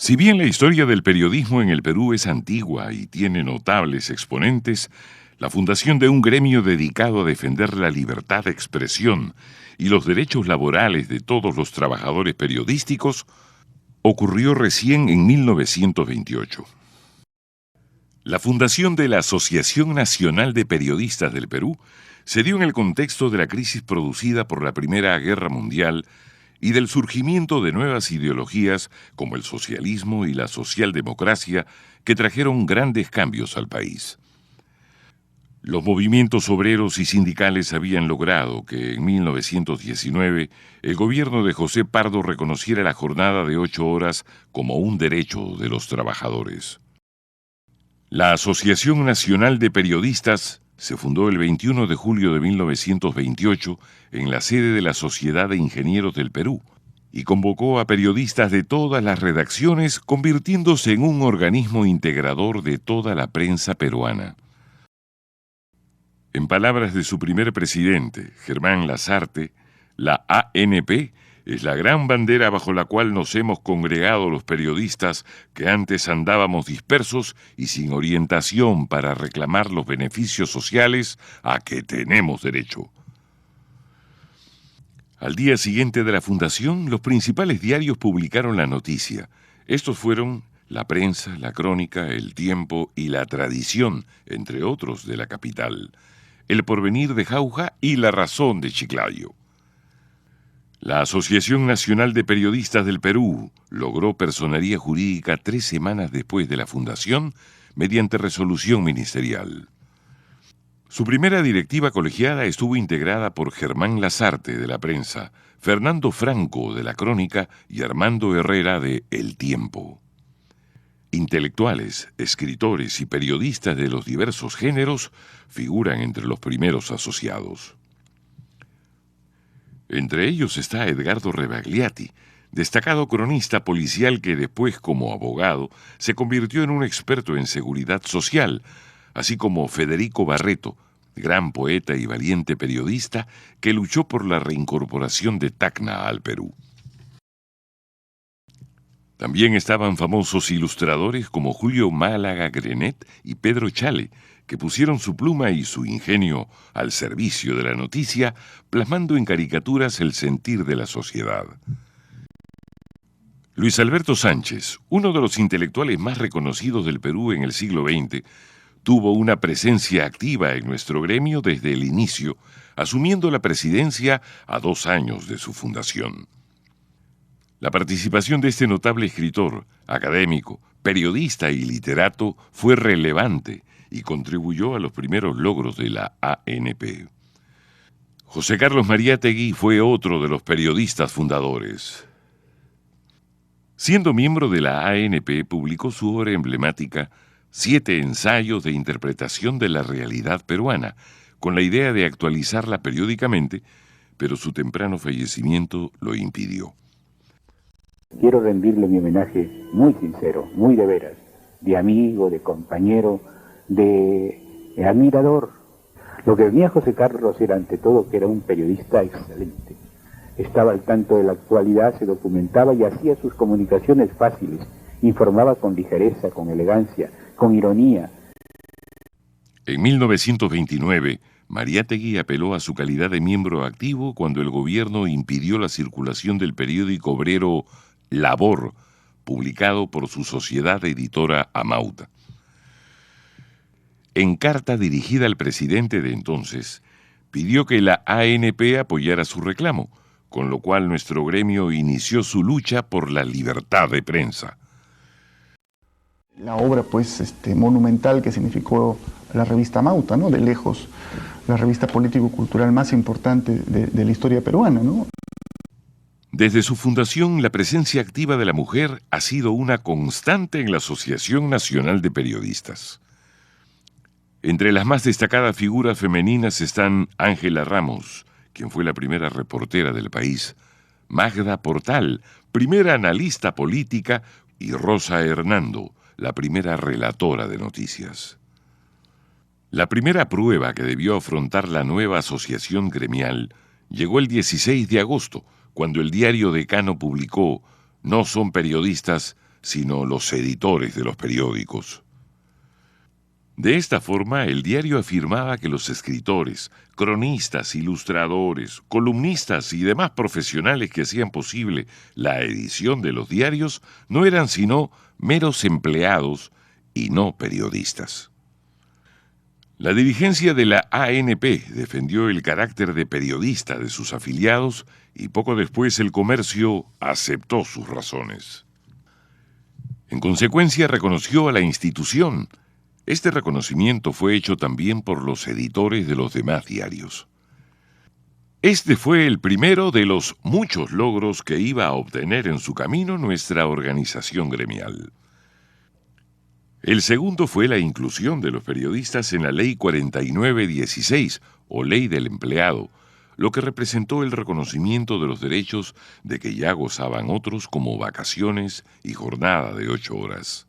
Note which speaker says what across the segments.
Speaker 1: Si bien la historia del periodismo en el Perú es antigua y tiene notables exponentes, la fundación de un gremio dedicado a defender la libertad de expresión y los derechos laborales de todos los trabajadores periodísticos ocurrió recién en 1928. La fundación de la Asociación Nacional de Periodistas del Perú se dio en el contexto de la crisis producida por la Primera Guerra Mundial y del surgimiento de nuevas ideologías como el socialismo y la socialdemocracia que trajeron grandes cambios al país. Los movimientos obreros y sindicales habían logrado que en 1919 el gobierno de José Pardo reconociera la jornada de 8 horas como un derecho de los trabajadores. La Asociación Nacional de Periodistas se fundó el 21 de julio de 1928 en la sede de la Sociedad de Ingenieros del Perú y convocó a periodistas de todas las redacciones, convirtiéndose en un organismo integrador de toda la prensa peruana. En palabras de su primer presidente, Germán Lasarte, la ANP es la gran bandera bajo la cual nos hemos congregado los periodistas que antes andábamos dispersos y sin orientación para reclamar los beneficios sociales a que tenemos derecho. Al día siguiente de la fundación, los principales diarios publicaron la noticia. Estos fueron La Prensa, La Crónica, El Tiempo y La Tradición, entre otros de la capital, El Porvenir de Jauja y La Razón de Chiclayo. La Asociación Nacional de Periodistas del Perú logró personería jurídica 3 semanas después de la fundación mediante resolución ministerial. Su primera directiva colegiada estuvo integrada por Germán Lasarte de La Prensa, Fernando Franco de La Crónica y Armando Herrera de El Tiempo. Intelectuales, escritores y periodistas de los diversos géneros figuran entre los primeros asociados. Entre ellos está Edgardo Rebagliati, destacado cronista policial que después, como abogado, se convirtió en un experto en seguridad social, así como Federico Barreto, gran poeta y valiente periodista que luchó por la reincorporación de Tacna al Perú. También estaban famosos ilustradores como Julio Málaga Grenet y Pedro Chale, que pusieron su pluma y su ingenio al servicio de la noticia, plasmando en caricaturas el sentir de la sociedad. Luis Alberto Sánchez, uno de los intelectuales más reconocidos del Perú en el siglo XX, tuvo una presencia activa en nuestro gremio desde el inicio, asumiendo la presidencia a 2 años de su fundación. La participación de este notable escritor, académico, periodista y literato fue relevante y contribuyó a los primeros logros de la ANP. José Carlos Mariátegui fue otro de los periodistas fundadores. Siendo miembro de la ANP, publicó su obra emblemática 7 ensayos de interpretación de la realidad peruana, con la idea de actualizarla periódicamente, pero su temprano fallecimiento lo impidió.
Speaker 2: Quiero rendirle mi homenaje muy sincero, muy de veras, de amigo, de compañero, de admirador. Lo que venía José Carlos era ante todo que era un periodista excelente. Estaba al tanto de la actualidad, se documentaba y hacía sus comunicaciones fáciles. Informaba con ligereza, con elegancia, con ironía.
Speaker 1: En 1929, Mariátegui apeló a su calidad de miembro activo cuando el gobierno impidió la circulación del periódico obrero Labor, publicado por su sociedad editora Amauta. En carta dirigida al presidente de entonces, pidió que la ANP apoyara su reclamo, con lo cual nuestro gremio inició su lucha por la libertad de prensa.
Speaker 3: La obra, monumental que significó la revista Amauta, ¿no? De lejos, la revista político-cultural más importante de la historia peruana, ¿no?
Speaker 1: Desde su fundación, la presencia activa de la mujer ha sido una constante en la Asociación Nacional de Periodistas. Entre las más destacadas figuras femeninas están Ángela Ramos, quien fue la primera reportera del país, Magda Portal, primera analista política, y Rosa Hernando, la primera relatora de noticias. La primera prueba que debió afrontar la nueva asociación gremial llegó el 16 de agosto, cuando el diario Decano publicó: "No son periodistas, sino los editores de los periódicos. De esta forma, el diario afirmaba que los escritores, cronistas, ilustradores, columnistas y demás profesionales que hacían posible la edición de los diarios no eran sino meros empleados y no periodistas. La dirigencia de la ANP defendió el carácter de periodista de sus afiliados y poco después el comercio aceptó sus razones. En consecuencia, reconoció a la institución. Este reconocimiento fue hecho también por los editores de los demás diarios. Este fue el primero de los muchos logros que iba a obtener en su camino nuestra organización gremial. El segundo fue la inclusión de los periodistas en la Ley 4916, o Ley del Empleado, lo que representó el reconocimiento de los derechos de que ya gozaban otros como vacaciones y jornada de 8 horas.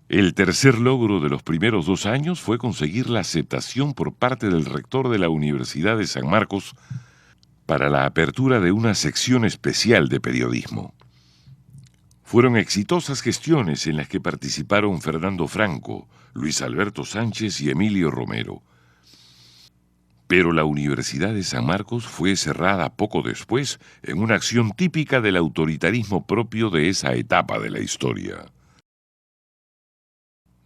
Speaker 1: El tercer logro de los primeros 2 años fue conseguir la aceptación por parte del rector de la Universidad de San Marcos para la apertura de una sección especial de periodismo. Fueron exitosas gestiones en las que participaron Fernando Franco, Luis Alberto Sánchez y Emilio Romero. Pero la Universidad de San Marcos fue cerrada poco después en una acción típica del autoritarismo propio de esa etapa de la historia.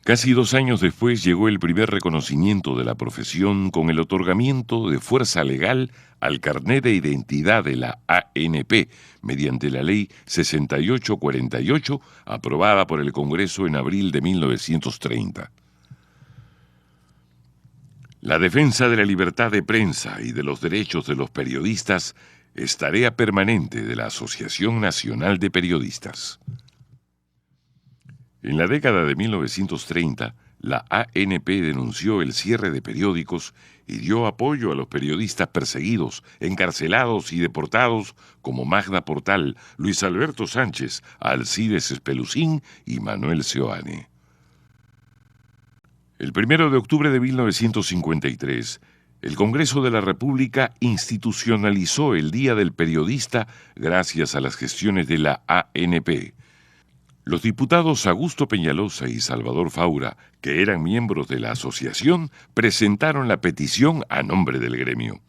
Speaker 1: Casi 2 años después llegó el primer reconocimiento de la profesión con el otorgamiento de fuerza legal al carnet de identidad de la ANP mediante la Ley 6848, aprobada por el Congreso en abril de 1930. La defensa de la libertad de prensa y de los derechos de los periodistas es tarea permanente de la Asociación Nacional de Periodistas. En la década de 1930, la ANP denunció el cierre de periódicos y dio apoyo a los periodistas perseguidos, encarcelados y deportados como Magda Portal, Luis Alberto Sánchez, Alcides Espelucín y Manuel Seoane. El 1 de octubre de 1953, el Congreso de la República institucionalizó el Día del Periodista gracias a las gestiones de la ANP. Los diputados Augusto Peñalosa y Salvador Faura, que eran miembros de la asociación, presentaron la petición a nombre del gremio.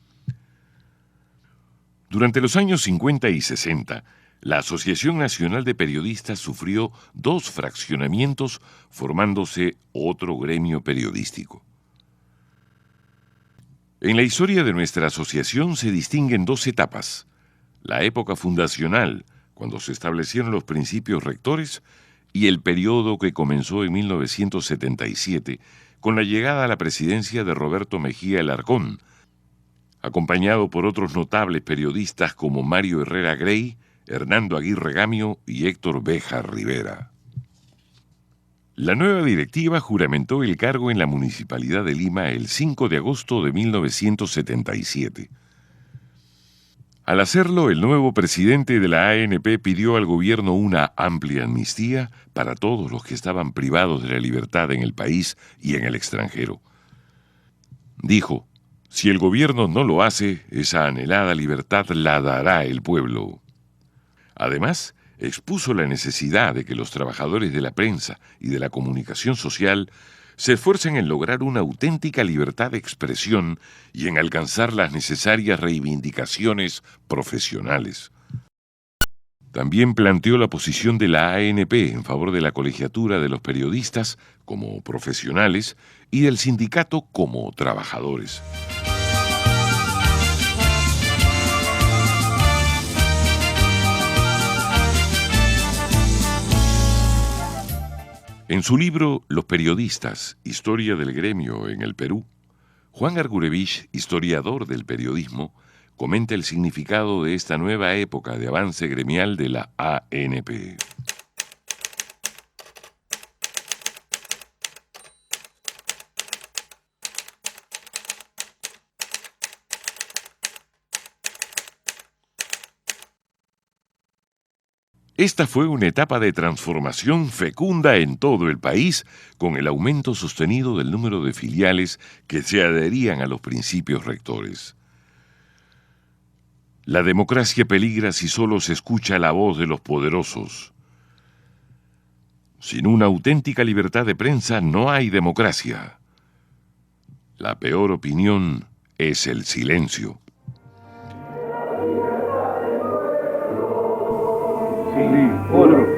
Speaker 1: Durante los años 50 y 60, la Asociación Nacional de Periodistas sufrió 2 fraccionamientos, formándose otro gremio periodístico. En la historia de nuestra asociación se distinguen 2 etapas: la época fundacional, cuando se establecieron los principios rectores, y el periodo que comenzó en 1977 con la llegada a la presidencia de Roberto Mejía Alarcón, acompañado por otros notables periodistas como Mario Herrera Grey, Hernando Aguirre Gamio y Héctor Béjar Rivera. La nueva directiva juramentó el cargo en la Municipalidad de Lima el 5 de agosto de 1977. Al hacerlo, el nuevo presidente de la ANP pidió al gobierno una amplia amnistía para todos los que estaban privados de la libertad en el país y en el extranjero. Dijo: si el gobierno no lo hace, esa anhelada libertad la dará el pueblo. Además, expuso la necesidad de que los trabajadores de la prensa y de la comunicación social se esfuercen en lograr una auténtica libertad de expresión y en alcanzar las necesarias reivindicaciones profesionales. También planteó la posición de la ANP en favor de la colegiatura de los periodistas como profesionales y del sindicato como trabajadores. En su libro Los periodistas, historia del gremio en el Perú, Juan Argurevich, historiador del periodismo, comenta el significado de esta nueva época de avance gremial de la ANP. Esta fue una etapa de transformación fecunda en todo el país, con el aumento sostenido del número de filiales que se adherían a los principios rectores. La democracia peligra si solo se escucha la voz de los poderosos. Sin una auténtica libertad de prensa no hay democracia. La peor opinión es el silencio.
Speaker 2: Sí, uno.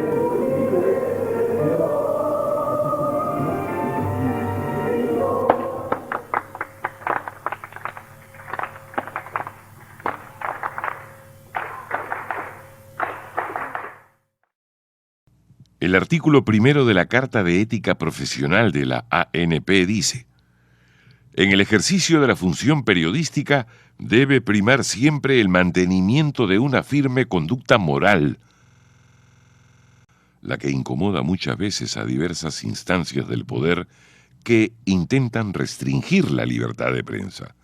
Speaker 1: El artículo primero de la Carta de Ética Profesional de la ANP dice: en el ejercicio de la función periodística debe primar siempre el mantenimiento de una firme conducta moral, la que incomoda muchas veces a diversas instancias del poder que intentan restringir la libertad de prensa.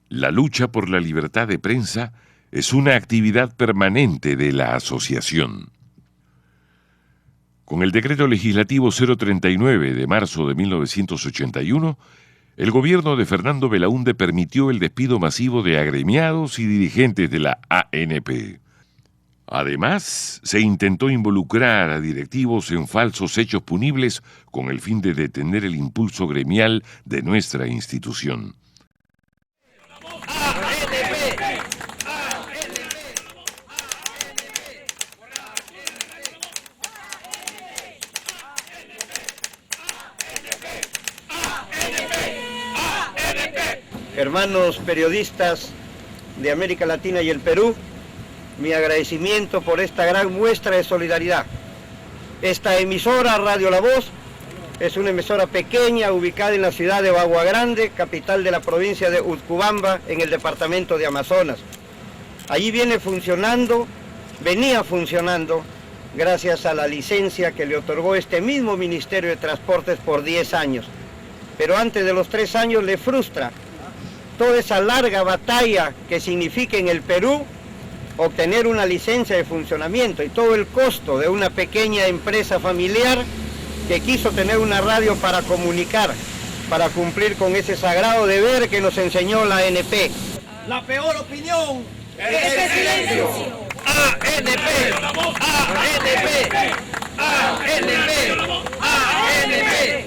Speaker 1: La lucha por la libertad de prensa es una actividad permanente de la asociación. Con el Decreto Legislativo 039 de marzo de 1981, el gobierno de Fernando Belaúnde permitió el despido masivo de agremiados y dirigentes de la ANP. Además, se intentó involucrar a directivos en falsos hechos punibles con el fin de detener el impulso gremial de nuestra institución.
Speaker 4: Hermanos periodistas de América Latina y el Perú, mi agradecimiento por esta gran muestra de solidaridad. Esta emisora Radio La Voz es una emisora pequeña ubicada en la ciudad de Bagua Grande, capital de la provincia de Utcubamba, en el departamento de Amazonas. Allí venía funcionando gracias a la licencia que le otorgó este mismo Ministerio de Transportes por 10 años. Pero antes de los 3 años le frustra toda esa larga batalla que significa en el Perú obtener una licencia de funcionamiento y todo el costo de una pequeña empresa familiar que quiso tener una radio para comunicar, para cumplir con ese sagrado deber que nos enseñó la ANP.
Speaker 5: La peor opinión es el silencio.
Speaker 4: ANP, ANP, ANP, ANP,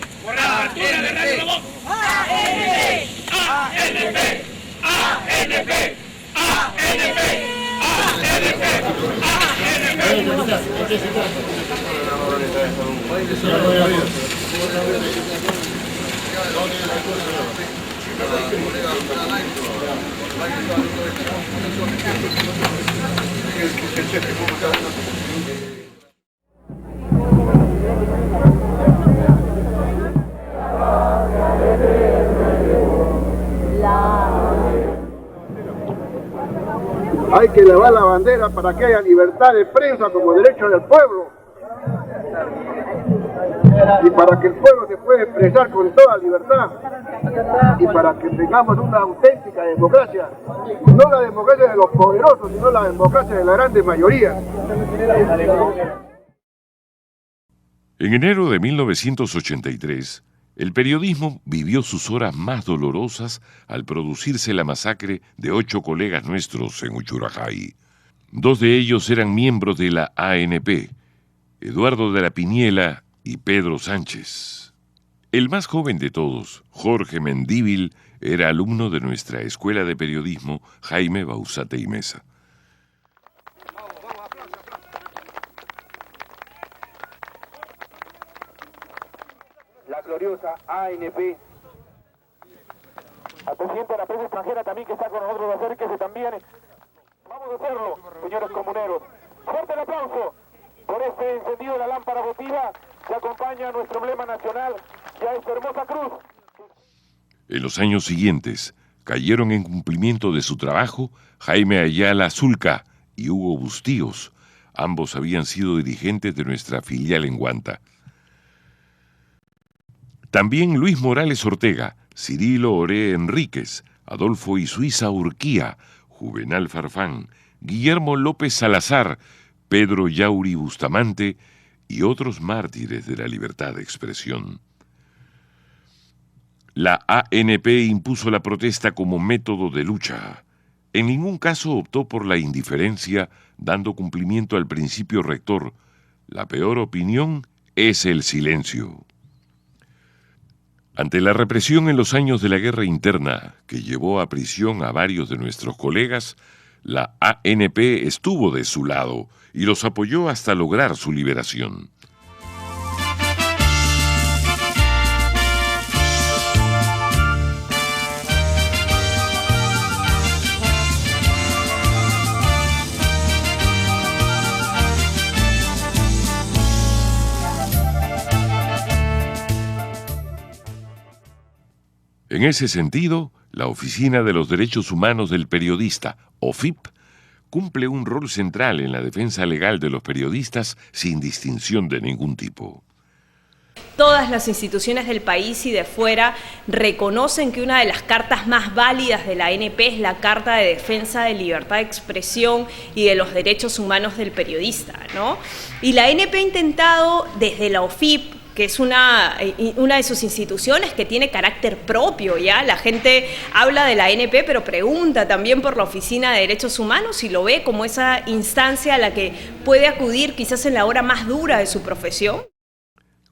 Speaker 6: Hay que elevar la bandera para que haya libertad de prensa como derecho del pueblo y para que el pueblo se pueda expresar con toda libertad y para que tengamos una auténtica democracia, no la democracia de los poderosos, sino la democracia de la grande mayoría.
Speaker 1: En enero de 1983, el periodismo vivió sus horas más dolorosas al producirse la masacre de 8 colegas nuestros en Uchurajay. 2 de ellos eran miembros de la ANP, Eduardo de la Piniela y Pedro Sánchez. El más joven de todos, Jorge Mendívil, era alumno de nuestra escuela de periodismo Jaime Bauzate y Mesa.
Speaker 6: La gloriosa ANP.
Speaker 7: Al presidente de la prensa extranjera también que está con nosotros, acérquese también. Vamos a hacerlo, señores comuneros. Fuerte el aplauso por este encendido de la lámpara votiva que acompaña a nuestro emblema nacional y a esta hermosa cruz.
Speaker 1: En los años siguientes, cayeron en cumplimiento de su trabajo Jaime Ayala Zulca y Hugo Bustíos. Ambos habían sido dirigentes de nuestra filial en Guanta. También Luis Morales Ortega, Cirilo Oré Enríquez, Adolfo Isuiza Urquía, Juvenal Farfán, Guillermo López Salazar, Pedro Yauri Bustamante y otros mártires de la libertad de expresión. La ANP impuso la protesta como método de lucha. En ningún caso optó por la indiferencia, dando cumplimiento al principio rector: la peor opinión es el silencio. Ante la represión en los años de la guerra interna, que llevó a prisión a varios de nuestros colegas, la ANP estuvo de su lado y los apoyó hasta lograr su liberación. En ese sentido, la Oficina de los Derechos Humanos del Periodista, OFIP, cumple un rol central en la defensa legal de los periodistas sin distinción de ningún tipo.
Speaker 8: Todas las instituciones del país y de fuera reconocen que una de las cartas más válidas de la ANP es la Carta de Defensa de Libertad de Expresión y de los Derechos Humanos del Periodista, ¿no? Y la ANP ha intentado desde la OFIP, que es una de sus instituciones que tiene carácter propio, ¿ya? La gente habla de la ANP, pero pregunta también por la Oficina de Derechos Humanos y lo ve como esa instancia a la que puede acudir quizás en la hora más dura de su profesión.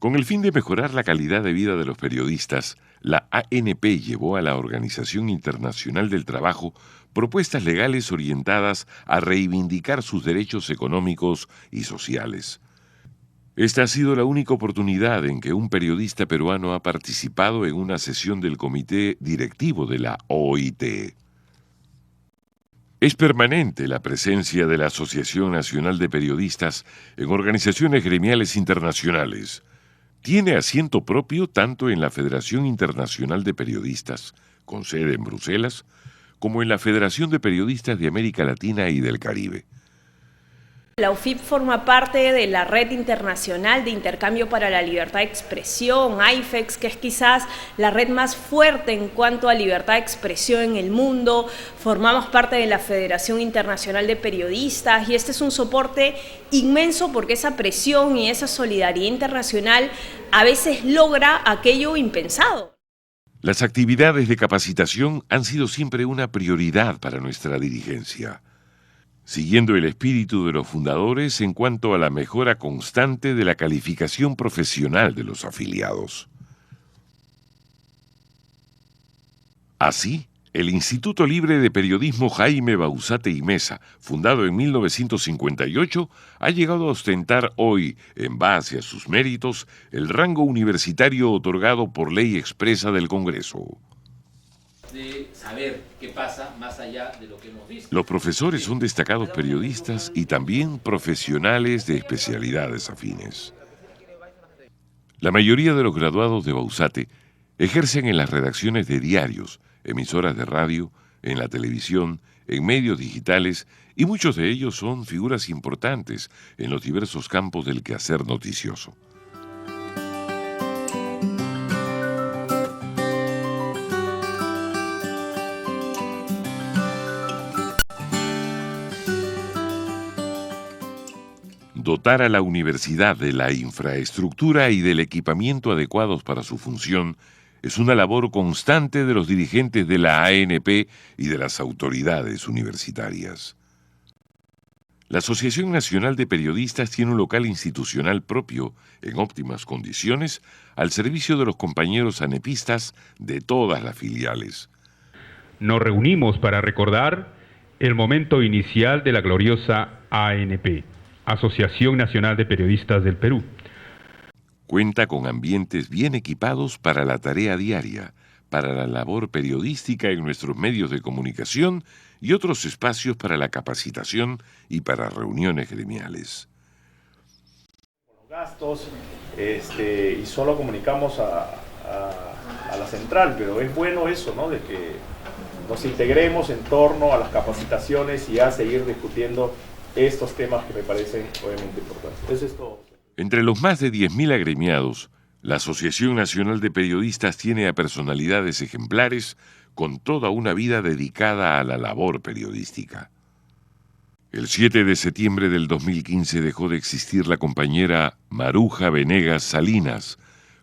Speaker 1: Con el fin de mejorar la calidad de vida de los periodistas, la ANP llevó a la Organización Internacional del Trabajo propuestas legales orientadas a reivindicar sus derechos económicos y sociales. Esta ha sido la única oportunidad en que un periodista peruano ha participado en una sesión del comité directivo de la OIT. Es permanente la presencia de la Asociación Nacional de Periodistas en organizaciones gremiales internacionales. Tiene asiento propio tanto en la Federación Internacional de Periodistas, con sede en Bruselas, como en la Federación de Periodistas de América Latina y del Caribe.
Speaker 8: La OFIP forma parte de la Red Internacional de Intercambio para la Libertad de Expresión, IFEX, que es quizás la red más fuerte en cuanto a libertad de expresión en el mundo. Formamos parte de la Federación Internacional de Periodistas y este es un soporte inmenso porque esa presión y esa solidaridad internacional a veces logra aquello impensado.
Speaker 1: Las actividades de capacitación han sido siempre una prioridad para nuestra dirigencia, siguiendo el espíritu de los fundadores en cuanto a la mejora constante de la calificación profesional de los afiliados. Así, el Instituto Libre de Periodismo Jaime Bauzate y Mesa, fundado en 1958, ha llegado a ostentar hoy, en base a sus méritos, el rango universitario otorgado por ley expresa del Congreso.
Speaker 9: De saber qué pasa más allá de lo que hemos visto.
Speaker 1: Los profesores son destacados periodistas y también profesionales de especialidades afines. La mayoría de los graduados de Bauzate ejercen en las redacciones de diarios, emisoras de radio, en la televisión, en medios digitales y muchos de ellos son figuras importantes en los diversos campos del quehacer noticioso. Dotar a la universidad de la infraestructura y del equipamiento adecuados para su función es una labor constante de los dirigentes de la ANP y de las autoridades universitarias. La Asociación Nacional de Periodistas tiene un local institucional propio, en óptimas condiciones, al servicio de los compañeros anepistas de todas las filiales.
Speaker 10: Nos reunimos para recordar el momento inicial de la gloriosa ANP, Asociación Nacional de Periodistas del Perú.
Speaker 1: Cuenta con ambientes bien equipados para la tarea diaria, para la labor periodística en nuestros medios de comunicación y otros espacios para la capacitación y para reuniones gremiales.
Speaker 11: Los gastos y solo comunicamos a la central, pero es bueno eso, ¿no? De que nos integremos en torno a las capacitaciones y a seguir discutiendo estos temas que me parecen obviamente importantes. Eso es todo.
Speaker 1: Entre los más de 10.000 agremiados, la Asociación Nacional de Periodistas tiene a personalidades ejemplares con toda una vida dedicada a la labor periodística. El 7 de septiembre del 2015 dejó de existir la compañera Maruja Venegas Salinas,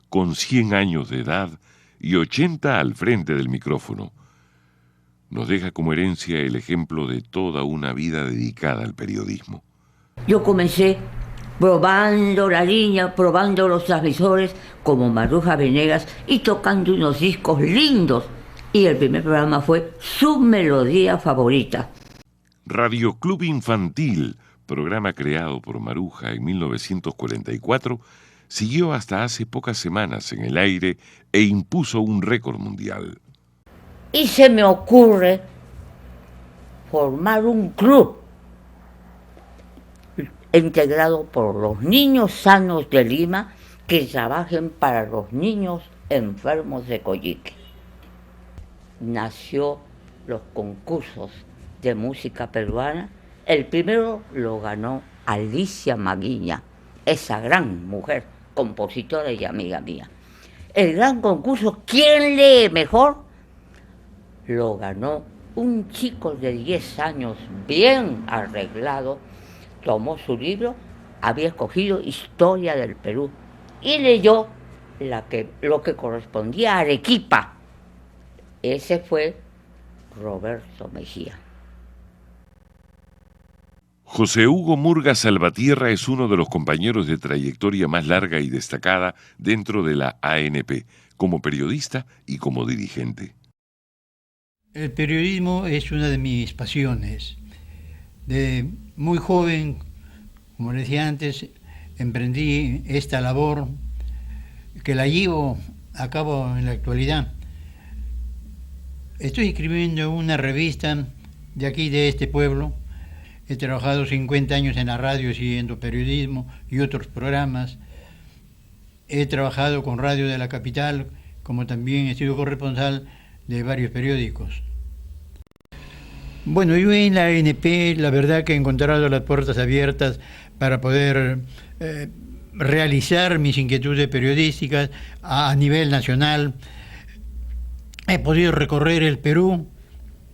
Speaker 1: con 100 años de edad y 80 al frente del micrófono. Nos deja como herencia el ejemplo de toda una vida dedicada al periodismo.
Speaker 12: Yo comencé probando la línea, probando los transmisores como Maruja Venegas y tocando unos discos lindos. Y el primer programa fue su melodía favorita.
Speaker 1: Radio Club Infantil, programa creado por Maruja en 1944, siguió hasta hace pocas semanas en el aire e impuso un récord mundial.
Speaker 12: Y se me ocurre formar un club integrado por los niños sanos de Lima que trabajen para los niños enfermos de Coyique. Nació los concursos de música peruana. El primero lo ganó Alicia Maguiña, esa gran mujer, compositora y amiga mía. El gran concurso ¿Quién lee mejor? Lo ganó un chico de 10 años, bien arreglado. Tomó su libro, había escogido Historia del Perú y leyó lo que correspondía a Arequipa. Ese fue Roberto Mejía.
Speaker 1: José Hugo Murga Salvatierra es uno de los compañeros de trayectoria más larga y destacada dentro de la ANP, como periodista y como dirigente.
Speaker 13: El periodismo es una de mis pasiones. De muy joven, como les decía antes, emprendí esta labor que la llevo a cabo en la actualidad. Estoy escribiendo una revista de aquí, de este pueblo. He trabajado 50 años en la radio siguiendo periodismo y otros programas. He trabajado con Radio de la Capital, como también he sido corresponsal de varios periódicos. Bueno, yo en la ANP la verdad que he encontrado las puertas abiertas para poder realizar mis inquietudes periodísticas a nivel nacional. He podido recorrer el Perú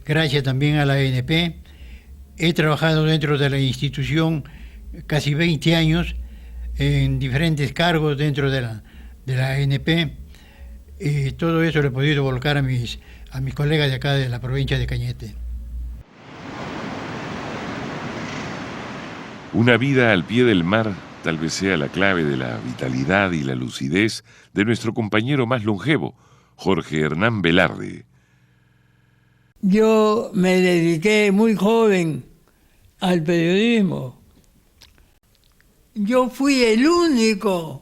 Speaker 13: gracias también a la ANP. He trabajado dentro de la institución casi 20 años en diferentes cargos dentro de la ANP. Y todo eso lo he podido volcar a mis colegas de acá de la provincia de Cañete.
Speaker 1: Una vida al pie del mar tal vez sea la clave de la vitalidad y la lucidez de nuestro compañero más longevo, Jorge Hernán Velarde.
Speaker 14: Yo me dediqué muy joven al periodismo. Yo fui el único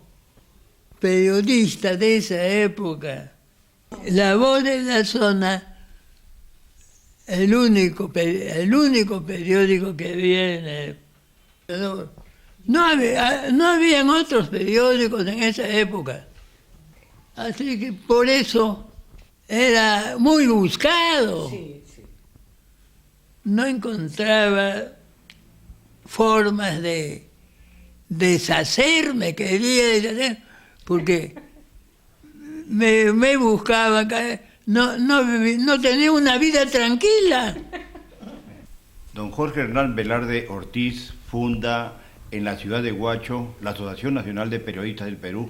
Speaker 14: periodista de esa época. La Voz de la Zona, el único periódico que había en el... No habían otros periódicos en esa época. Así que por eso era muy buscado. No encontraba formas de deshacerme, quería deshacer, porque me buscaba, no tenía una vida tranquila.
Speaker 15: Don Jorge Hernán Velarde Ortiz funda en la ciudad de Huacho la Asociación Nacional de Periodistas del Perú,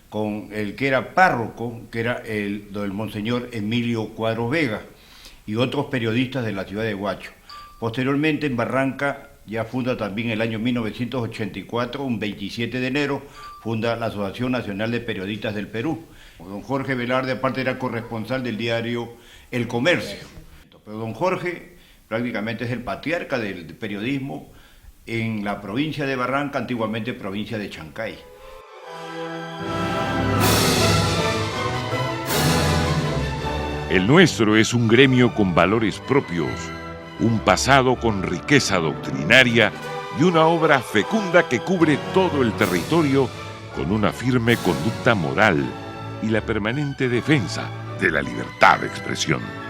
Speaker 15: con el que era párroco, que era el monseñor Emilio Cuadros Vega, y otros periodistas de la ciudad de Huacho. Posteriormente en Barranca ya funda también el año 1984, un 27 de enero, funda la Asociación Nacional de Periodistas del Perú. Don Jorge Velarde aparte era corresponsal del diario El Comercio. Pero don Jorge prácticamente es el patriarca del periodismo en la provincia de Barranca, antiguamente provincia de Chancay.
Speaker 1: El nuestro es un gremio con valores propios, un pasado con riqueza doctrinaria y una obra fecunda que cubre todo el territorio con una firme conducta moral y la permanente defensa de la libertad de expresión.